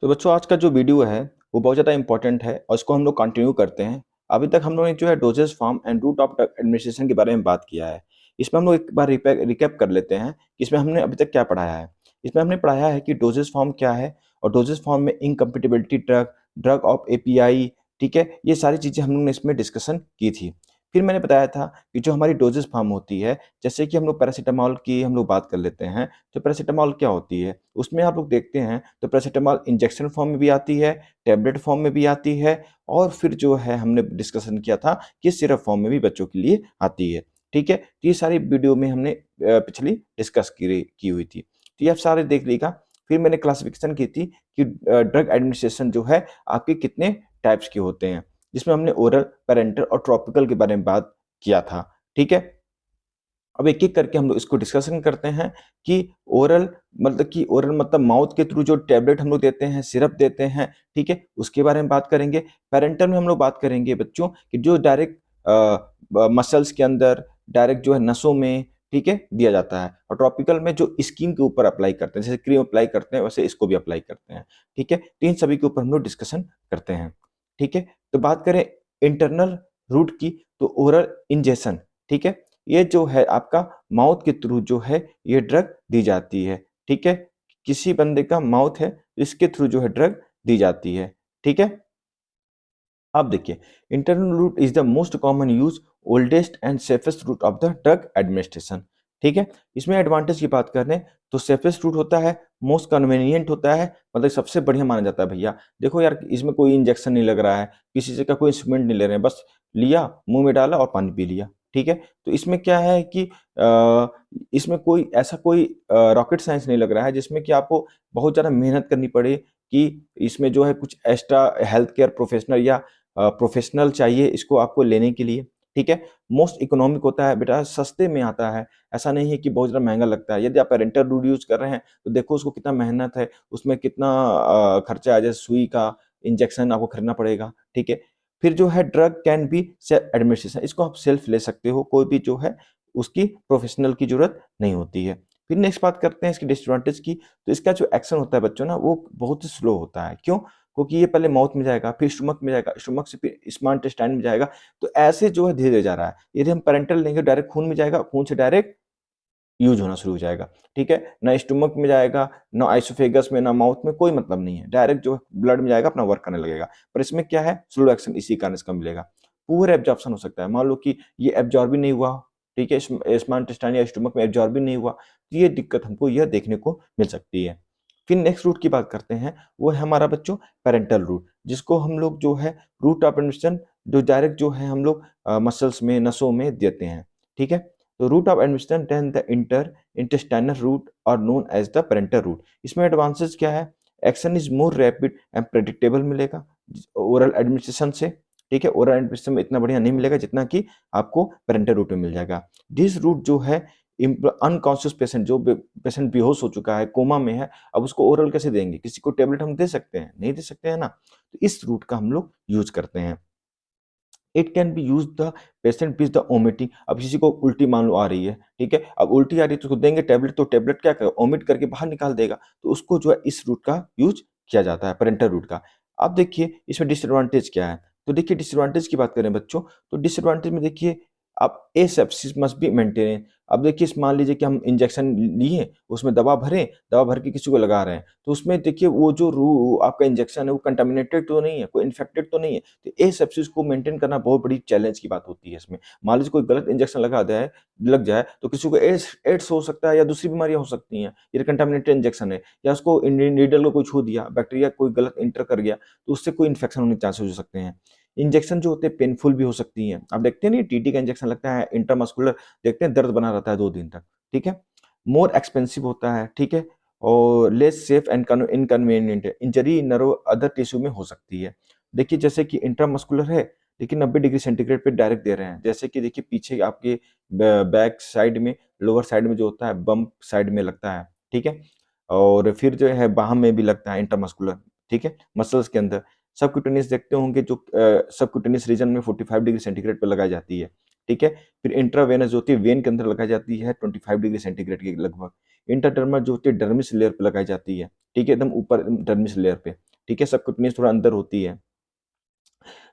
तो बच्चों आज का जो वीडियो है वो बहुत ज़्यादा इंपॉर्टेंट है और इसको हम लोग कंटिन्यू करते हैं। अभी तक हम लोगों ने जो है doses form and route of drug administration के बारे में बात किया है। इसमें हम लोग एक बार रिकैप कर लेते हैं कि इसमें हमने अभी तक क्या पढ़ाया है। इसमें हमने पढ़ाया है कि डोजेस फॉर्म क्या है और डोजेस फॉर्म में incompatibility drug, drug of API, ठीक है, ये सारी चीज़ें हम लोग ने इसमें डिस्कशन की थी। फिर मैंने बताया था कि जो हमारी डोजेस फॉर्म होती है, जैसे कि हम लोग पैरासीटामॉल की हम लोग बात कर लेते हैं। तो पैरासीटामॉल क्या होती है, उसमें आप लोग देखते हैं तो पैरासीटामॉल इंजेक्शन फॉर्म में भी आती है, टैबलेट फॉर्म में भी आती है और फिर जो है हमने डिस्कशन किया था कि सिरप फॉर्म में भी बच्चों के लिए आती है। ठीक है, तो ये सारी वीडियो में हमने पिछली डिस्कस की हुई थी, तो ये आप सारे देख लीजिएगा। फिर मैंने क्लासिफिकेशन की थी कि ड्रग एडमिनिस्ट्रेशन जो है आपके कितने टाइप्स के होते हैं, जिसमें हमने ओरल, पेरेंटल और ट्रॉपिकल के बारे में बात किया था। ठीक है, अब एक-एक करके हम लोग इसको डिस्कशन करते हैं कि ओरल मतलब माउथ के थ्रू जो टैबलेट हम लोग देते हैं, सिरप देते हैं, ठीक है? उसके बारे में बात करेंगे। पैरेंटल में हम लोग बात करेंगे बच्चों कि जो डायरेक्ट मसल्स के अंदर, डायरेक्ट जो है नसों में, ठीक है, दिया जाता है। और टॉपिकल में जो स्किन के ऊपर अप्लाई करते हैं, जैसे क्रीम अप्लाई करते हैं वैसे इसको भी अप्लाई करते हैं, ठीक है? तो इन सभी के ऊपर हम लोग डिस्कशन करते हैं, ठीक है? तो बात करें इंटरनल रूट की, तो ओरल इंजेक्शन, ठीक है? ये जो है आपका माउथ के थ्रू जो है ये ड्रग दी जाती है, ठीक है? किसी बंदे का माउथ है, इसके थ्रू जो है ड्रग दी जाती है, ठीक है? अब देखिए, internal route is the most common use, oldest and safest route of the drug administration, ठीक है? इसमें एडवांटेज की बात करें तो सेफेस्ट रूट होता है, मोस्ट कन्वीनियंट होता है, मतलब सबसे बढ़िया माना जाता है। भैया देखो यार, इसमें कोई इंजेक्शन नहीं लग रहा है, किसी से का कोई इंस्ट्रूमेंट नहीं ले रहे हैं, बस लिया, मुंह में डाला और पानी पी लिया, ठीक है? तो इसमें क्या है कि इसमें कोई ऐसा कोई रॉकेट साइंस नहीं लग रहा है जिसमें कि आपको बहुत ज़्यादा मेहनत करनी पड़े, कि इसमें जो है कुछ एक्स्ट्रा हेल्थ केयर प्रोफेशनल या प्रोफेशनल चाहिए इसको आपको लेने के लिए, ठीक है? मोस्ट इकोनॉमिक होता है बेटा, सस्ते में आता है, ऐसा नहीं है कि बहुत ज़्यादा महँगा लगता है। यदि आप पेरेंटल रूट यूज़ कर रहे हैं, तो देखो उसको कितना मेहनत है, उसमें कितना खर्चा है, जैसे सुई का, इंजेक्शन आपको खरीदना पड़ेगा, ठीक है? फिर जो है drug can be self administration, इसको आप सेल्फ ले सकते हो, कोई भी जो है उसकी प्रोफेशनल की ज़रूरत नहीं होती है। फिर नेक्स्ट बात करते हैं इसकी डिसएडवांटेज की, तो इसका जो एक्शन होता है बच्चों ना, वो बहुत ही स्लो होता है। क्यों? क्योंकि ये पहले माउथ में जाएगा, फिर स्टमक में जाएगा, स्टमक से फिर स्मॉल इंटेस्टाइन में जाएगा, तो ऐसे जो है धीरे-धीरे जा रहा है। यदि हम पैरेंटल लेंगे डायरेक्ट खून में जाएगा, खून से डायरेक्ट यूज़ होना शुरू हो जाएगा, ठीक है? ना स्टमक में जाएगा, ना एसोफेगस में, ना माउथ में, कोई मतलब नहीं है। डायरेक्ट जो है ब्लड में जाएगा, अपना वर्क करने लगेगा। पर इसमें क्या है, स्लो एक्शन, इसी कारण इसका मिलेगा। पुअर एब्ज़ॉर्प्शन हो सकता है। मान लो कि ये एब्ज़ॉर्ब ही नहीं हुआ, ठीक है? स्मॉल इंटेस्टाइन या स्टमक में एब्ज़ॉर्ब ही नहीं हुआ, तो ये दिक्कत हमको यह देखने को मिल सकती है। फिर नेक्स्ट रूट की बात करते हैं, वो है हमारा बच्चों पैरेंटल रूट, जिसको हम लोग जो है रूट ऑफ एडमिशन, जो डायरेक्ट जो है हम लोग मसल्स में, नसों में देते हैं, ठीक है? तो route of admission then the intestinal route और known as the parental route. इसमें एडवांटेज क्या है? Action is more rapid and predictable मिलेगा ओरल एडमिनिस्ट्रेशन से, ठीक है? ओरल एडमिनिस्ट्रेशन में इतना बढ़िया नहीं मिलेगा जितना कि आपको पेरेंटल रूट में मिल जाएगा। दिस रूट जो है अनकॉन्शियस पेशेंट, जो पेशेंट बेहोश हो चुका है, कोमा में है, अब उसको ओरल कैसे देंगे? किसी को टेबलेट हम दे सकते हैं? नहीं दे सकते हैं ना। तो इस रूट का हम लोग यूज करते हैं। It can be use the patient with the vomiting. अब किसी को उल्टी मान लो आ रही है, ठीक है? अब उल्टी आ रही है तो उसको देंगे टेबलेट, तो टेबलेट क्या करेगा? वोमिट करके बाहर निकाल देगा। तो उसको जो है इस रूट का यूज किया जाता है, पेरेंटल रूट का। अब देखिए इसमें डिसएडवांटेज क्या है? तो देखिए डिसएडवांटेज की बात करें बच्चों, तो डिसएडवांटेज में देखिए, अब एसेप्सिस मस्ट बी मेंटेन। अब देखिए मान लीजिए कि हम इंजेक्शन लिए, उसमें दवा भरे, दवा भर के किसी को लगा रहे हैं, तो उसमें देखिए वो जो रू आपका इंजेक्शन है वो कंटामिनेटेड तो नहीं है, कोई इन्फेक्टेड तो नहीं है। तो एसेप्सिस को मेंटेन करना बहुत बड़ी चैलेंज की बात होती है इसमें। मान लीजिए कोई गलत इंजेक्शन लग जाए तो किसी को एड्स हो सकता है या दूसरी बीमारियां हो सकती हैं। ये कंटामिनेटेड इंजेक्शन है, या उसको नीडल को कोई छू दिया, बैक्टीरिया कोई गलत इंटर कर गया, तो उससे कोई इन्फेक्शन होने के चांसेस हो सकते हैं। इंजेक्शन जो होते हैं पेनफुल भी हो सकती हैं। आप देखते हैं नहीं, टीटी का इंजेक्शन लगता है इंट्रामस्कुलर, देखते हैं दर्द बना रहता है 2 दिन तक, ठीक है? मोर एक्सपेंसिव होता है, ठीक है? और लेस सेफ एंड इनकन्वीनियंट है। इंजरी नर्व अदर टिश्यू में हो सकती है। देखिए जैसे कि इंट्रामस्कुलर है, लेकिन 90 डिग्री सेंटीग्रेड पे डायरेक्ट दे रहे हैं। जैसे कि देखिए पीछे आपके बैक साइड में, लोअर साइड में जो होता है, बम्प साइड में लगता है, ठीक है? और फिर जो है बाह में भी लगता है इंट्रामस्कुलर, ठीक है? मसल्स के अंदर। सबक्यूटेनियस देखते होंगे जो सबक्यूटेनियस रीजन में 45 डिग्री सेंटीग्रेड पे लगाई जाती है, ठीक है? फिर इंट्रावेनस जो होती है वेन के अंदर लगाई जाती है 25 डिग्री सेंटीग्रेड के लगभग। इंटरडर्मल जो होती है डर्मिस लेयर पे लगाई जाती है, ठीक है? एकदम ऊपर डर्मिस लेयर पे। ठीक है, सबक्यूटेनियस थोड़ा अंदर होती है।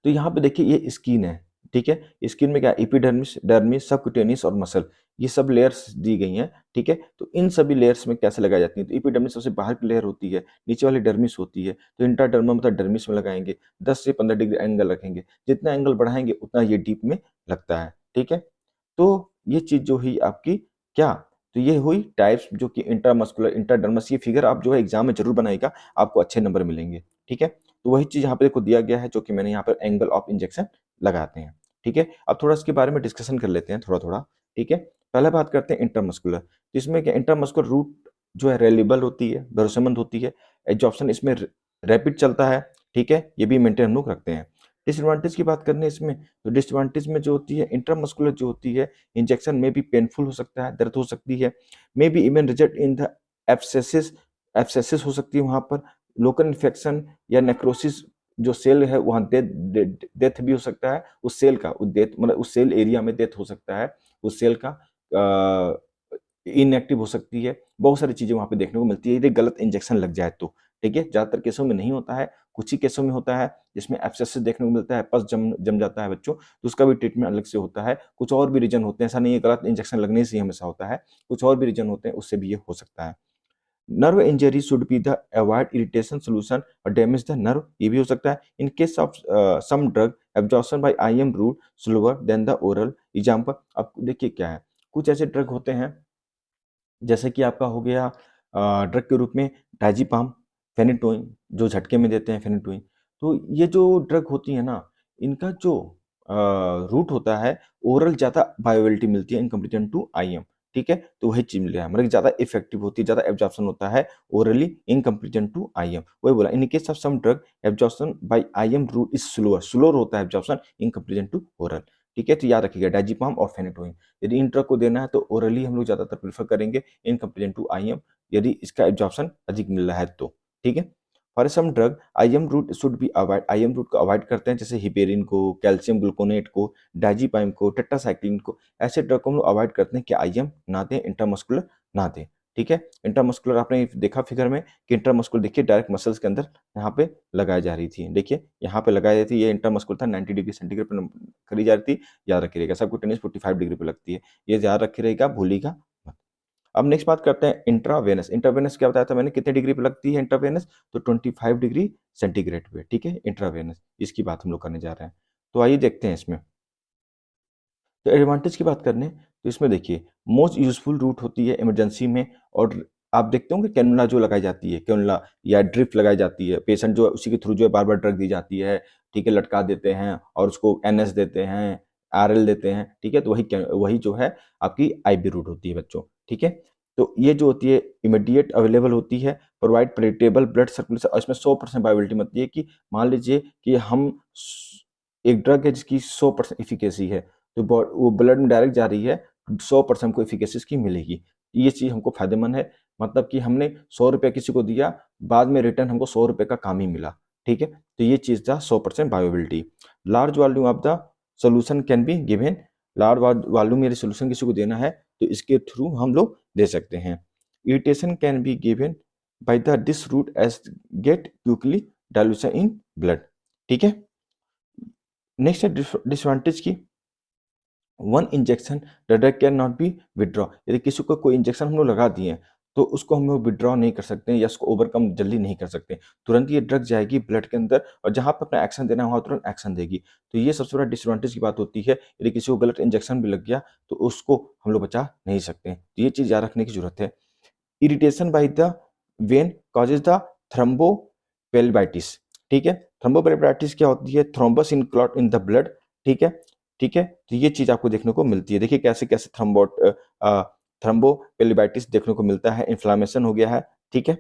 तो यहाँ पे देखिए ये स्किन है, ठीक है, स्किन में क्या एपिडर्मिस, डर्मिस, सबक्यूटेनियस और मसल, ये सब लेयर्स दी गई हैं, ठीक है। तो इन सभी लेयर्स में कैसे लगाई जाती है, तो एपिडर्मिस सबसे बाहर की लेयर होती है, नीचे वाली डर्मिस होती है, तो इंट्राडर्मल मतलब डर्मिस में लगाएंगे, 10 से 15 डिग्री एंगल रखेंगे, जितना एंगल बढ़ाएंगे उतना ये डीप में लगता है, ठीक है। तो ये चीज जो हुई आपकी क्या, तो ये हुई टाइप्स जो कि इंट्रामस्कुलर, इंट्राडर्मस, ये फिगर आप जो है एग्जाम में जरूर बनाएगा, आपको अच्छे नंबर मिलेंगे, ठीक है। तो वही चीज यहाँ पे देखो दिया गया है, जो कि मैंने यहाँ पर एंगल ऑफ इंजेक्शन लगाते हैं, ठीक है। अब थोड़ा इसके बारे में डिस्कशन कर लेते हैं थोड़ा थोड़ा, ठीक है। पहले बात करते हैं इंटरमस्कुलर, जिसमें क्या इंटरमस्कुलर रूट जो है रेलिएबल होती है, भरोसेमंद होती है, एब्जॉर्प्शन इसमें रैपिड चलता है, ठीक है, ये भी मेंटेन हम लोग रखते हैं। डिसएडवांटेज की बात करने इसमें, तो डिसएडवांटेज में जो होती है इंट्रामस्कुलर जो होती है, इंजेक्शन में भी पेनफुल हो सकता है, दर्द हो सकती है, may be even result in the abscesses, abscesses हो सकती है वहां पर, लोकल इन्फेक्शन या नेक्रोसिस, जो सेल है वहां डेथ भी हो सकता है, उस सेल का, उस डेथ मतलब उस सेल एरिया में डेथ हो सकता है, उस सेल का इनएक्टिव हो सकती है, बहुत सारी चीजें वहां पे देखने को मिलती है यदि गलत इंजेक्शन लग जाए तो, ठीक है। ज्यादातर केसों में नहीं होता है, कुछ ही केसों में होता है जिसमें एब्सेसिस देखने को मिलता है, पस जम जम जाता है बच्चों, तो उसका भी ट्रीटमेंट अलग से होता है। कुछ और भी रीजन होते हैं, ऐसा नहीं है गलत इंजेक्शन लगने से ही हमेशा होता है, कुछ और भी रीजन होते हैं उससे भी ये हो सकता है। Nerve injury should be the avoid irritation solution और डैमेज द नर्व, ये भी हो सकता है। In case of some drug absorption by IM route slower than the oral, example, अब देखिए क्या है, कुछ ऐसे ड्रग होते हैं जैसे कि आपका हो गया ड्रग के रूप में डायज़ेपाम, फेनिटोइन, जो झटके में देते हैं फेनिटोइन। तो ये जो ड्रग होती है ना, इनका जो रूट होता है, ओरल ज़्यादा बायोअवेलेबिलिटी मिलती है इन कंपैरिजन टू आईएम, ठीक है। तो वही चीज़ मिल रहा है, मतलब ज़्यादा इफेक्टिव होती है, ज़्यादा एब्जॉर्प्शन होता है orally in comparison to IM. वही बोला, in case of some drug absorption by IM route is slower, slower होता है absorption in comparison to oral, ठीक है। तो याद रखिएगा डायज़ेपाम और फेनिटोइन, यदि इन ड्रग को देना है तो ओरली हम लोग ज़्यादातर प्रेफर करेंगे इन कंपेरिजन टू आईएम, यदि इसका एब्जॉर्प्शन अधिक मिल रहा है तो, ठीक है। For some drug IM route should be avoid, IM route को अवॉइड करते हैं, जैसे हिपेरिन को, कैल्शियम ग्लूकोनेट को, डायज़ेपाम को, टेट्रासाइक्लिन को, ऐसे ड्रग को हम लोग अवॉइड करते हैं कि आईएम ना दें, इंट्रामस्कुलर ना दें, ठीक है। इंट्रामस्कुलर आपने देखा फिगर में कि इंट्रामस्कुलर देखिए डायरेक्ट मसल्स के अंदर यहाँ पे लगाई जा रही थी, देखिए यहाँ पे लगाई जाती है, ये इंट्रामस्कुलर था, 90 डिग्री सेंटीग्रेड पर करी जा रही थी, याद रखिएगा। सबक्यूटेनियस 45 डिग्री पे लगती है, ये याद रखिएगा, भूलिएगा मत। अब नेक्स्ट बात करते हैं इंट्रावेनस। इंट्रावेनस क्या बताया था मैंने, कितने डिग्री पे लगती है इंट्रावेनस, तो 25 डिग्री सेंटीग्रेड पे, ठीक है, इंट्रावेनस, इसकी बात हम लोग करने जा रहे हैं। तो आइए देखते हैं इसमें, तो एडवांटेज की बात करें तो इसमें देखिए मोस्ट यूजफुल रूट होती है इमरजेंसी में, और आप देखते होंगे कैनुला जो लगाई जाती है, कैनुला या ड्रिप लगाई जाती है, पेशेंट जो है उसी के थ्रू जो है बार बार ड्रग दी जाती है, ठीक है, लटका देते हैं और उसको एनएस देते हैं, आरएल देते हैं, ठीक है। तो वही जो है आपकी आईबी रूट होती है बच्चों, ठीक है। तो ये जो होती है इमीडिएट अवेलेबल होती है, प्रोवाइड प्रेडिक्टेबल ब्लड सर्कुलेशन, और इसमें 100% बायोबिलिटी होती है कि मान लीजिए कि हम एक ड्रग है जिसकी 100% इफिकेसी है, तो वो ब्लड में डायरेक्ट जा रही है, 100% हमको एफिकेसी इसकी मिलेगी, ये चीज़ हमको फायदेमंद है, मतलब कि हमने 100 रुपये किसी को दिया, बाद में रिटर्न हमको 100 रुपये का काम ही मिला, ठीक है। तो ये चीज़ था 100% बायोबिलिटी। Large volume of the solution can be given, large volume यदि सोल्यूशन किसी को देना है तो इसके थ्रू हम लोग दे सकते हैं। Irritation can be given by the this route as get quickly dilution in blood, ठीक है। नेक्स्ट है डिसएडवांटेज की, one injection the drug can not be withdraw, यदि किसी को कोई इंजेक्शन हम लोग लगा दिए तो उसको हम लोग विड्रॉ नहीं कर सकते या उसको ओवरकम जल्दी नहीं कर सकते, तुरंत ये ड्रग जाएगी ब्लड के अंदर और जहाँ पर अपना एक्शन देना है वहाँ तुरंत एक्शन देगी। तो ये सबसे बड़ा डिसएडवांटेज की बात होती है, यदि किसी को गलत इंजेक्शन भी लग गया तो उसको हम लोग बचा नहीं सकते, तो ये चीज़ याद रखने की जरूरत है। Irritation by the vein causes the thrombophlebitis, ठीक है। थ्रोम्बोपेलिबाइटिस क्या होती है, thrombus in clot in the blood, ठीक है, ठीक है। तो ये चीज आपको देखने को मिलती है, देखिए कैसे कैसे थ्रोम्बोपेलिबाइटिस देखने को मिलता है, इन्फ्लामेशन हो गया है, ठीक है।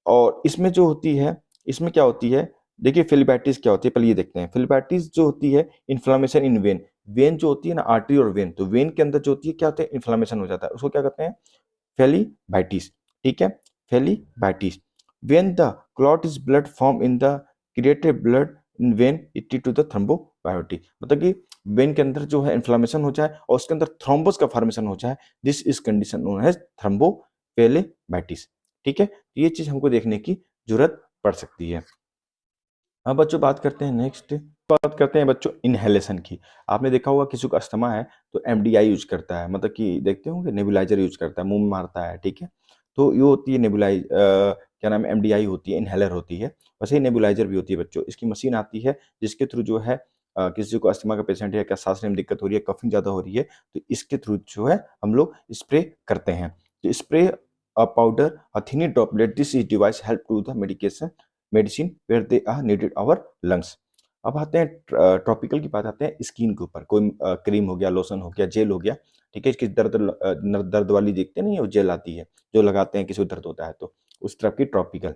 और इसमें जो होती है, इसमें क्या होती है, देखिए फेलिबाइटिस क्या होती है, पहले ये देखते हैं। फेलिबाइटिस जो होती है इन्फ्लामेशन इन वेन, वेन जो होती है ना, आर्टरी और वेन, तो वेन के अंदर जो होती है क्या होता है, इन्फ्लामेशन हो जाता है, उसको क्या कहते हैं, फेलिबाइटिस, ठीक है, फेलिबाइटिस। When the clot is blood form in the created blood in vein it to the thrombobiopty, मतलब कि वेन के अंदर जो है इन्फ्लामेशन हो जाए और उसके अंदर थ्रोम्बस का फॉर्मेशन हो जाए, this is condition known as thrombophlebitis, ठीक है। तो ये चीज हमको देखने की जरूरत पड़ सकती है। अब बच्चों बात करते हैं नेक्स्ट, बात करते हैं बच्चों इन्हेलेशन की। आपने देखा होगा किसी को अस्थमा है तो एमडीआई यूज़ करता है, मतलब कि देखते होंगे नेबुलाइज़र यूज़ करता है, मुँह में मारता है, ठीक है? तो ये होती है क्या नाम है, एमडीआई होती है, इन्हेलर होती है। वैसे ही नेबुलाइज़र भी होती है बच्चों। इसकी मशीन आती है जिसके थ्रू जो है किसी को अस्थमा का पेशेंट है, क्या सांस लेने में दिक्कत हो रही है, कफ़िंग ज़्यादा हो रही है, तो इसके थ्रू जो है हम लोग स्प्रे करते हैं। तो spray powder a tiny droplet, this is device help to the medicine where they are needed our lungs. अब आते हैं टॉपिकल की बात, आते हैं स्किन के ऊपर। कोई क्रीम हो गया, लोशन हो गया, जेल हो गया, ठीक है? इसकी दर्द वाली देखते नहीं है, वो जेल आती है, जो लगाते हैं किसी को दर्द होता है तो, उस तरह की topical.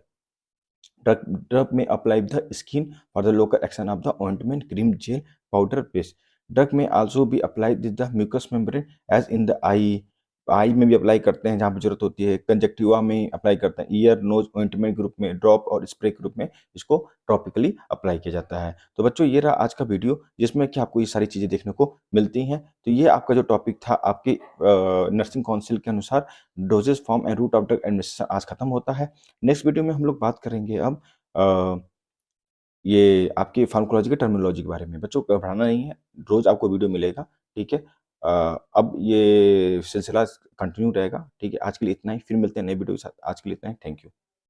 Drug may apply the skin for the local action of the ointment, cream, gel, powder, paste. Drug may also be applied with the mucous membrane as in the eye. आई में भी अप्लाई करते हैं जहाँ पे ज़रूरत होती है, conjunctiva में अप्लाई करते हैं, ईयर, नोज़, ऑइंटमेंट ग्रुप में, ड्रॉप और स्प्रे ग्रुप में इसको टॉपिकली अप्लाई किया जाता है। तो बच्चों ये रहा आज का वीडियो जिसमें कि आपको ये सारी चीज़ें देखने को मिलती हैं। तो ये आपका जो टॉपिक था आपके नर्सिंग काउंसिल के अनुसार doses, form and route of drug administration आज खत्म होता है। नेक्स्ट वीडियो में हम लोग बात करेंगे अब अ, ये आपकी फार्माकोलॉजी की टर्मिनोलॉजी के बारे में। बच्चों घबराना नहीं है, रोज़ आपको वीडियो मिलेगा, ठीक है? अब ये सिलसिला कंटिन्यू रहेगा, ठीक है? आज के लिए इतना ही, फिर मिलते हैं नई वीडियो के साथ। आज के लिए इतना ही, थैंक यू।